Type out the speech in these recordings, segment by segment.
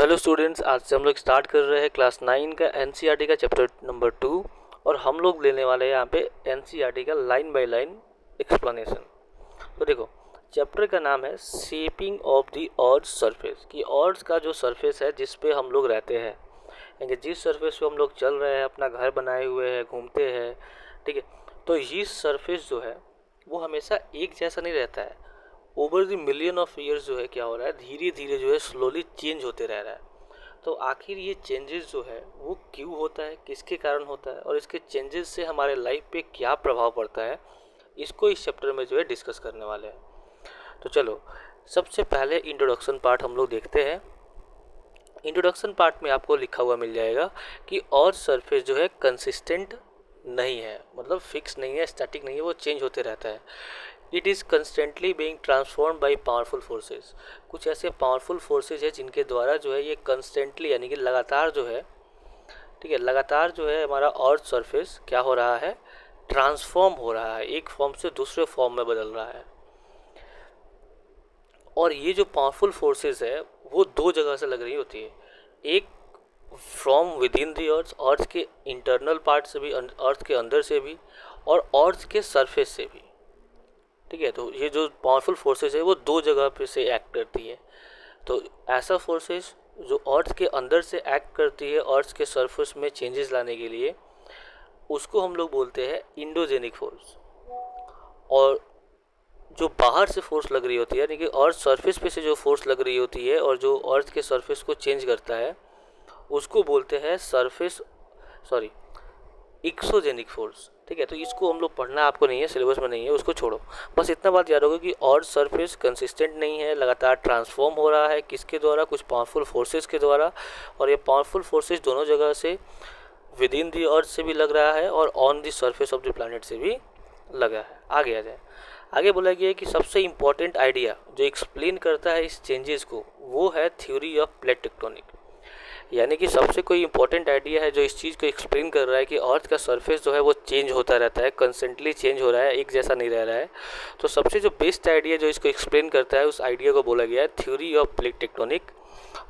Hello students, आज से हम लोग स्टार्ट कर रहे हैं क्लास 9 का एनसीईआरटी का चैप्टर नंबर 2। और हम लोग लेने वाले हैं यहाँ पे एनसीईआरटी का लाइन बाय लाइन एक्सप्लेनेशन। तो देखो, चैप्टर का नाम है shaping of the earth surface, कि अर्थ का जो सरफेस है जिस पे हम लोग रहते हैं, यानी जिस सरफेस पे हम लोग चल रहे हैं, अपना घर बनाए हुए हैं, घूमते हैं, ठीक है। तो ये सरफेस जो है वो हमेशा एक जैसा नहीं रहता है। Over the million of years जो है क्या हो रहा है, धीरे धीरे जो है स्लोली चेंज होते रह रहा है। तो आखिर ये चेंजेस जो है वो क्यों होता है, किसके कारण होता है, और इसके चेंजेस से हमारे लाइफ पे क्या प्रभाव पड़ता है, इसको इस चैप्टर में जो है डिस्कस करने वाले हैं। तो चलो, सबसे पहले इंट्रोडक्शन पार्ट हम लोग देखते हैं। इंट्रोडक्शन पार्ट में आपको लिखा हुआ मिल जाएगा कि अर्थ सरफेस जो है कंसिस्टेंट नहीं है, मतलब फिक्स नहीं है, स्टैटिक नहीं है, वो चेंज होते रहता है। It is constantly being transform by powerful forces. कुछ ऐसे पावरफुल फोर्सेज है जिनके द्वारा जो है ये कंस्टेंटली, यानी कि लगातार जो है, ठीक है, लगातार जो है हमारा अर्थ सरफेस क्या हो रहा है, ट्रांसफॉर्म हो रहा है, एक फॉर्म से दूसरे फॉर्म में बदल रहा है। और ये जो पावरफुल फोर्सेस है वो दो जगह से लग रही होती है। एक फ्रॉम विद इन दी अर्थ, अर्थ के इंटरनल पार्ट से भी, अर्थ के अंदर से भी, और अर्थ के सरफेस से भी, ठीक है। तो ये जो पावरफुल फोर्सेस है वो दो जगह पे से एक्ट करती है। तो ऐसा फोर्सेस जो अर्थ के अंदर से एक्ट करती है अर्थ के सरफेस में चेंजेस लाने के लिए, उसको हम लोग बोलते हैं इंडोजेनिक फोर्स। और जो बाहर से फोर्स लग रही होती है, यानी कि अर्थ सरफेस पे से जो फोर्स लग रही होती है और जो अर्थ के सरफेस को चेंज करता है, उसको बोलते हैं एक्सोजेनिक फोर्स, ठीक है। तो इसको हम लोग पढ़ना आपको नहीं है, सिलेबस में नहीं है, उसको छोड़ो। बस इतना बात याद होगा कि अर्थ सरफेस कंसिस्टेंट नहीं है, लगातार ट्रांसफॉर्म हो रहा है। किसके द्वारा? कुछ पावरफुल फोर्सेस के द्वारा। और ये पावरफुल फोर्सेस दोनों जगह से, विद इन दी अर्थ से भी लग रहा है और on the surface of the planet से भी लगा है। आगे आ जाए। आगे बोला गया है कि सबसे इम्पॉर्टेंट आइडिया जो एक्सप्लेन करता है इस चेंजेस को, वो है थ्योरी ऑफ प्लेट टेक्टोनिक। यानी कि सबसे कोई इंपॉर्टेंट आइडिया है जो इस चीज़ को एक्सप्लेन कर रहा है कि अर्थ का सरफेस जो है वो चेंज होता रहता है, कंस्टेंटली चेंज हो रहा है, एक जैसा नहीं रह रहा है। तो सबसे जो बेस्ट आइडिया जो इसको एक्सप्लेन करता है, उस आइडिया को बोला गया है थ्योरी ऑफ प्लेट टेक्टोनिक।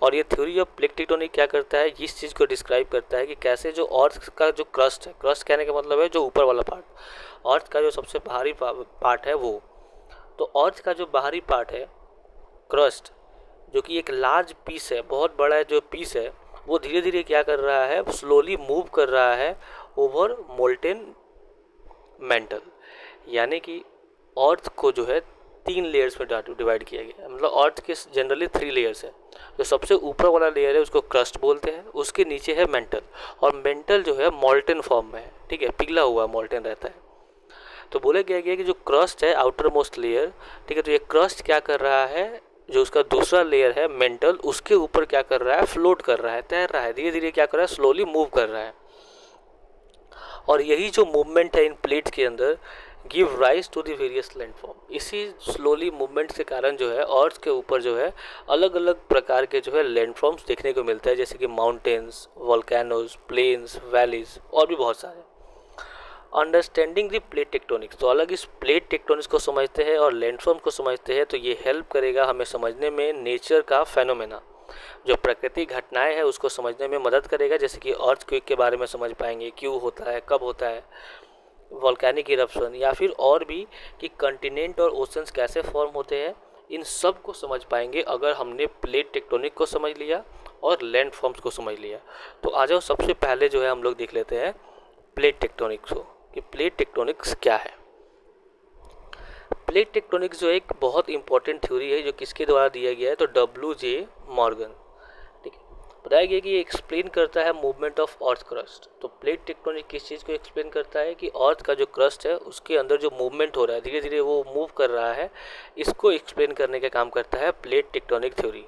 और ये थ्योरी ऑफ प्लेट टेक्टोनिक क्या करता है, इस चीज़ को डिस्क्राइब करता है कि कैसे जो अर्थ का जो क्रस्ट है, क्रस्ट कहने का मतलब है जो ऊपर वाला पार्ट, अर्थ का जो सबसे बाहरी पार्ट है वो, तो अर्थ का जो बाहरी पार्ट है क्रस्ट, जो कि एक लार्ज पीस है, बहुत बड़ा जो पीस है, वो धीरे धीरे क्या कर रहा है, स्लोली मूव कर रहा है ओवर मोल्टेन मेंटल। यानी कि अर्थ को जो है 3 लेयर्स में डिवाइड किया गया है। मतलब अर्थ के जनरली 3 लेयर्स है। जो सबसे ऊपर वाला लेयर है उसको क्रस्ट बोलते हैं, उसके नीचे है मेंटल, और मेंटल जो है मोल्टेन फॉर्म में है, ठीक है, पिघला हुआ मोल्टेन रहता है। तो बोला गया कि जो क्रस्ट है, आउटर मोस्ट लेयर, ठीक है, तो ये क्रस्ट क्या कर रहा है, जो उसका दूसरा लेयर है मेंटल, उसके ऊपर क्या कर रहा है, फ्लोट कर रहा है, तैर रहा है, धीरे धीरे क्या कर रहा है, स्लोली मूव कर रहा है। और यही जो मूवमेंट है इन प्लेट्स के अंदर give rise to the various landform. इसी स्लोली मूवमेंट के कारण जो है अर्थ के ऊपर जो है अलग अलग प्रकार के जो है लैंडफॉर्म्स देखने को मिलता है, जैसे कि माउंटेन्स, वोल्केनोज, प्लेन्स, वैलीज, और भी बहुत सारे। अंडरस्टैंडिंग द प्लेट टेक्टोनिक्स, तो अलग इस प्लेट टेक्टोनिक्स को समझते हैं और लैंडफॉर्म को समझते हैं, तो ये हेल्प करेगा हमें समझने में नेचर का फेनोमेना, जो प्राकृतिक घटनाएं हैं उसको समझने में मदद करेगा। जैसे कि अर्थक्वेक के बारे में समझ पाएंगे, क्यों होता है, कब होता है, वोल्केनिक इरप्शन, या फिर और भी कि कंटिनेंट और ओशंस कैसे फॉर्म होते हैं। इन सब को समझ पाएंगे अगर हमने प्लेट टेक्टोनिक को समझ लिया और लैंड फॉर्म्स को समझ लिया। तो आ जाओ, सबसे पहले जो है हम लोग देख लेते हैं प्लेट टेक्टोनिक्स को, कि प्लेट टेक्टोनिक्स क्या है। प्लेट टेक्टोनिक्स जो एक बहुत इंपॉर्टेंट थ्योरी है, जो किसके द्वारा दिया गया है, तो W.J. मॉर्गन, ठीक है। बताया गया कि ये एक्सप्लेन करता है मूवमेंट ऑफ अर्थ क्रस्ट। तो प्लेट टेक्टोनिक किस चीज़ को एक्सप्लेन करता है, कि अर्थ का जो क्रस्ट है उसके अंदर जो मूवमेंट हो रहा है, धीरे धीरे वो मूव कर रहा है, इसको एक्सप्लेन करने का काम करता है प्लेट टेक्टोनिक थ्योरी।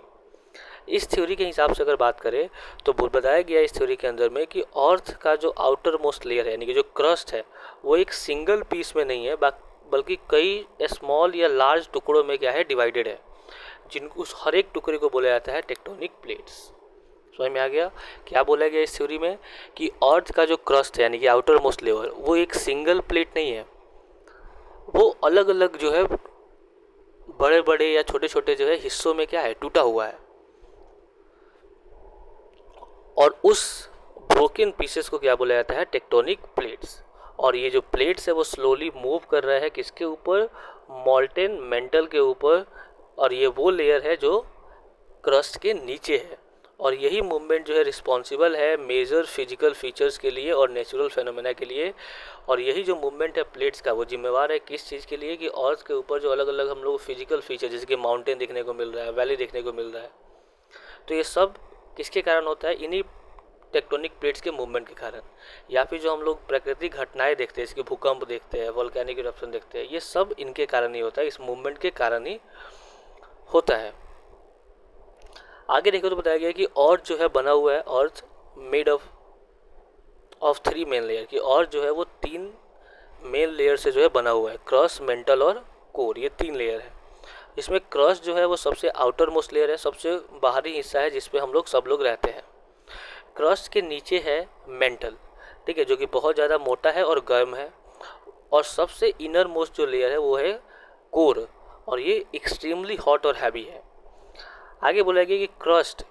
इस थ्योरी के हिसाब से अगर बात करें तो बताया गया इस थ्योरी के अंदर में कि अर्थ का जो आउटर मोस्ट लेयर है, यानी कि जो क्रस्ट है, वो एक सिंगल पीस में नहीं है, बल्कि कई स्मॉल या लार्ज टुकड़ों में क्या है, डिवाइडेड है, जिनको हर एक टुकड़े को बोला जाता है टेक्टोनिक प्लेट्स। समझ में आ गया क्या बोला गया इस थ्योरी में, कि अर्थ का जो क्रस्ट है, यानी कि आउटर मोस्ट लेयर, वो एक सिंगल प्लेट नहीं है, वो अलग अलग जो है बड़े बड़े या छोटे छोटे जो है हिस्सों में क्या है, टूटा हुआ है। और उस ब्रोकन पीसेस को क्या बोला जाता है, टेक्टोनिक प्लेट्स। और ये जो प्लेट्स है वो स्लोली मूव कर रहा है किसके ऊपर, मॉल्टेन मेंटल के ऊपर। और ये वो लेयर है जो क्रस्ट के नीचे है। और यही मूवमेंट जो है रिस्पॉन्सिबल है मेजर फिजिकल फीचर्स के लिए और नेचुरल फेनोमेना के लिए। और यही जो मूवमेंट है प्लेट्स का वो जिम्मेवार है किस चीज़ के लिए, कि अर्थ के ऊपर जो अलग अलग हम लोग फिजिकल फीचर जैसे कि माउंटेन देखने को मिल रहा है, वैली देखने को मिल रहा है, तो ये सब किसके कारण होता है, इन्हीं टेक्टोनिक प्लेट्स के मूवमेंट के कारण। या फिर जो हम लोग प्राकृतिक घटनाएं देखते हैं, इसके भूकंप देखते हैं, वोल्केनिक इरप्शन देखते हैं, ये सब इनके कारण ही होता है, इस मूवमेंट के कारण ही होता है। आगे देखो तो बताया गया कि अर्थ जो है बना हुआ है, अर्थ मेड ऑफ 3 मेन लेयर, की अर्थ जो है वो 3 मेन लेयर से जो है बना हुआ है, क्रस्ट, मेंटल और कोर, ये 3 लेयर है। इसमें क्रस्ट जो है वो सबसे आउटर मोस्ट लेयर है, सबसे बाहरी हिस्सा है जिसपे हम लोग सब लोग रहते हैं। क्रस्ट के नीचे है मेंटल, ठीक है, जो कि बहुत ज़्यादा मोटा है और गर्म है। और सबसे इनर मोस्ट जो लेयर है वो है कोर, और ये एक्सट्रीमली हॉट और हैवी है। आगे बोला गया कि क्रस्ट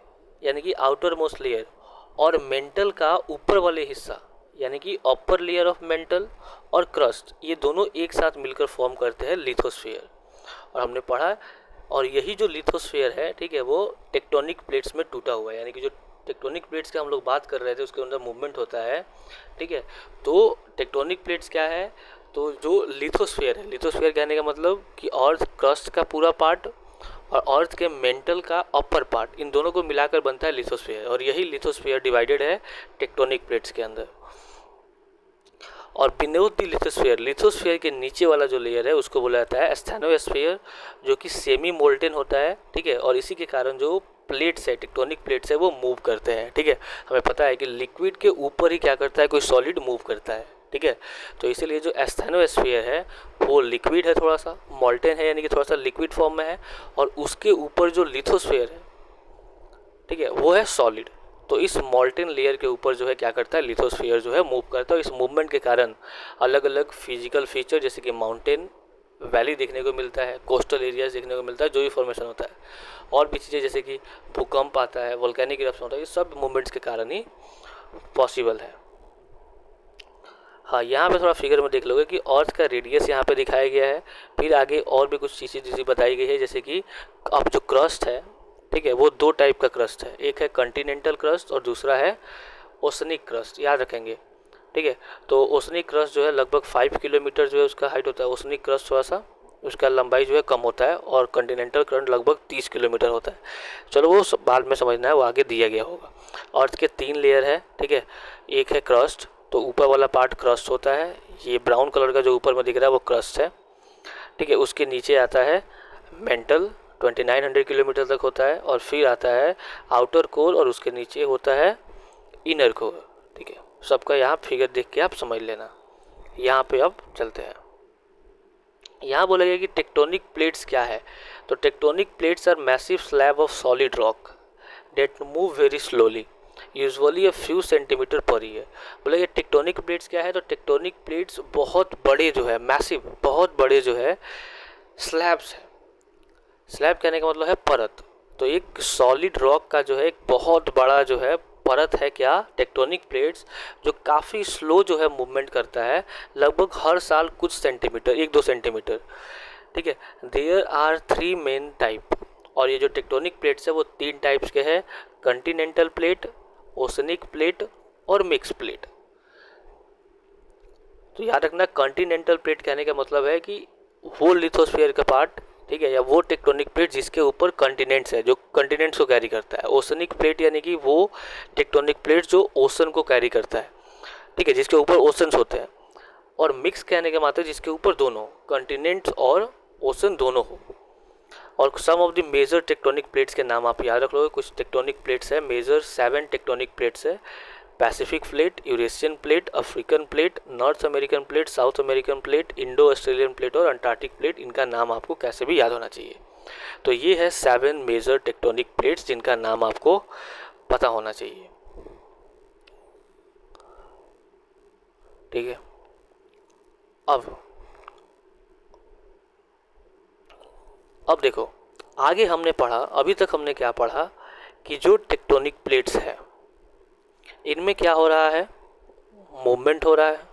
यानी कि आउटर मोस्ट लेयर और मेंटल का ऊपर वाले हिस्सा यानी कि अपर लेयर ऑफ मेंटल और क्रस्ट, ये दोनों एक साथ मिलकर फॉर्म करते हैं लिथोस्फीयर। और हमने पढ़ा, और यही जो लिथोस्फीयर है, ठीक है, वो टेक्टोनिक प्लेट्स में टूटा हुआ है। यानी कि जो टेक्टोनिक प्लेट्स की हम लोग बात कर रहे थे उसके अंदर मूवमेंट होता है, ठीक है। तो टेक्टोनिक प्लेट्स क्या है, तो जो लिथोस्फीयर है, लिथोस्फीयर कहने का मतलब कि अर्थ क्रस्ट का पूरा पार्ट और अर्थ के मेंटल का अपर पार्ट, इन दोनों को मिलाकर बनता है लिथोस्फीयर। और यही लिथोस्फीयर डिवाइडेड है टेक्टोनिक प्लेट्स के अंदर। और बिनोद द लिथोस्फीयर, लिथोस्फीयर के नीचे वाला जो लेयर है उसको बोला जाता है स्थैनोस्फीयर, जो कि सेमी मोल्टेन होता है, ठीक है। और इसी के कारण जो प्लेट्स है, टेक्टोनिक प्लेट्स है, वो मूव करते हैं, ठीक है। हमें पता है कि लिक्विड के ऊपर ही क्या करता है, कोई सॉलिड मूव करता है, ठीक है। तो इसीलिए जो स्थैनोस्फीयर है वो लिक्विड है, थोड़ा सा मोल्टेन है, यानी कि थोड़ा सा लिक्विड फॉर्म में है। और उसके ऊपर जो लिथोस्फीयर है, ठीक है, वो है सॉलिड। तो इस मोल्टेन लेयर के ऊपर जो है क्या करता है, लिथोस्फीयर जो है मूव करता है। इस मूवमेंट के कारण अलग अलग फिजिकल फीचर जैसे कि माउंटेन, वैली देखने को मिलता है, कोस्टल एरियाज देखने को मिलता है, जो भी फॉर्मेशन होता है, और भी चीज़ें जैसे कि भूकंप आता है, वोल्केनिक इरप्शन होता है, ये सब मूवमेंट्स के कारण ही पॉसिबल है। हाँ, यहाँ पे थोड़ा फिगर में देख लोगे कि अर्थ का रेडियस यहाँ पे दिखाया गया है। फिर आगे और भी कुछ चीज़ें जैसी बताई गई है, जैसे कि अब जो क्रस्ट है, ठीक है, वो 2 टाइप का क्रस्ट है, एक है कॉन्टिनेंटल क्रस्ट और दूसरा है ओशनिक क्रस्ट, याद रखेंगे, ठीक है। तो ओशनिक क्रस्ट जो है लगभग 5 किलोमीटर जो है उसका हाइट होता है, ओशनिक क्रस्ट थोड़ा सा उसका लंबाई जो है कम होता है, और कॉन्टिनेंटल क्रस्ट लगभग 30 किलोमीटर होता है। चलो वो बाद में समझना है, वो आगे दिया गया होगा। अर्थ के 3 लेयर है, ठीक है, एक है क्रस्ट, तो ऊपर वाला पार्ट क्रस्ट होता है, ये ब्राउन कलर का जो ऊपर में दिख रहा है वो क्रस्ट है, ठीक है। उसके नीचे आता है मेंटल, 2900 किलोमीटर तक होता है। और फिर आता है आउटर कोर, और उसके नीचे होता है इनर कोर, ठीक है। सबका यहाँ फिगर देख के आप समझ लेना। यहाँ पे अब चलते हैं, यहाँ बोला गया कि टेक्टोनिक प्लेट्स क्या है। तो tectonic plates are massive slab of solid rock that move very slowly, usually a few centimetre per year. बोले ये टेक्टोनिक प्लेट्स क्या है, तो टेक्टोनिक प्लेट्स बहुत बड़े जो है, मैसिव, बहुत बड़े जो है स्लैब्स है। स्लैब कहने का मतलब है परत। तो एक सॉलिड रॉक का जो है एक बहुत बड़ा जो है परत है क्या, टेक्टोनिक प्लेट्स, जो काफ़ी स्लो जो है मूवमेंट करता है, लगभग हर साल कुछ सेंटीमीटर, 1-2 सेंटीमीटर, ठीक है। देयर आर 3 मेन टाइप, और ये जो टेक्टोनिक प्लेट्स है वो 3 टाइप्स के हैं, कॉन्टिनेंटल प्लेट, ओशनिक प्लेट और मिक्स प्लेट। तो याद रखना, कॉन्टिनेंटल प्लेट कहने का मतलब है कि वो लिथोस्फीयर का पार्ट, ठीक है, या वो टेक्टोनिक प्लेट जिसके ऊपर कॉन्टिनेंट्स है, जो कॉन्टिनेंट्स को कैरी करता है। ओशनिक प्लेट यानी कि वो टेक्टोनिक प्लेट जो ओशन को कैरी करता है, ठीक है, जिसके ऊपर ओशंस होते हैं। और मिक्स कहने का मतलब जिसके ऊपर दोनों कॉन्टिनेंट्स और ओशन दोनों हो। और some of the major tectonic plates के नाम आप याद रख लोगे। कुछ टेक्टोनिक प्लेट्स है, मेजर 7 टेक्टोनिक प्लेट्स है, Pacific plate, Eurasian plate, African plate, North American plate, South American plate, Indo Australian plate और अंटार्कटिक प्लेट। इनका नाम आपको कैसे भी याद होना चाहिए। तो ये है 7 मेजर टेक्टोनिक प्लेट्स जिनका नाम आपको पता होना चाहिए, ठीक है। अब देखो, आगे हमने पढ़ा, अभी तक हमने क्या पढ़ा कि जो टेक्टोनिक प्लेट्स है, इनमें क्या हो रहा है, मूवमेंट हो रहा है,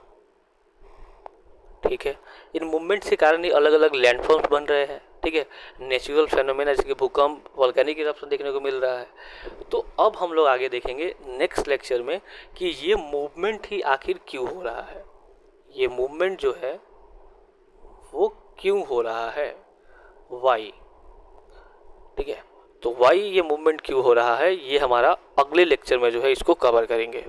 ठीक है। इन मूवमेंट्स के कारण ही अलग अलग लैंडफॉर्म्स बन रहे हैं, ठीक है। नेचुरल फेनोमेना जैसे कि भूकंप, वोल्केनिक इरप्शन देखने को मिल रहा है। तो अब हम लोग आगे देखेंगे नेक्स्ट लेक्चर में कि ये मूवमेंट ही आखिर क्यों हो रहा है, ये मूवमेंट जो है वो क्यों हो रहा है, वाई, ठीक है। तो वाई ये मूवमेंट क्यों हो रहा है, ये हमारा अगले लेक्चर में जो है इसको कवर करेंगे।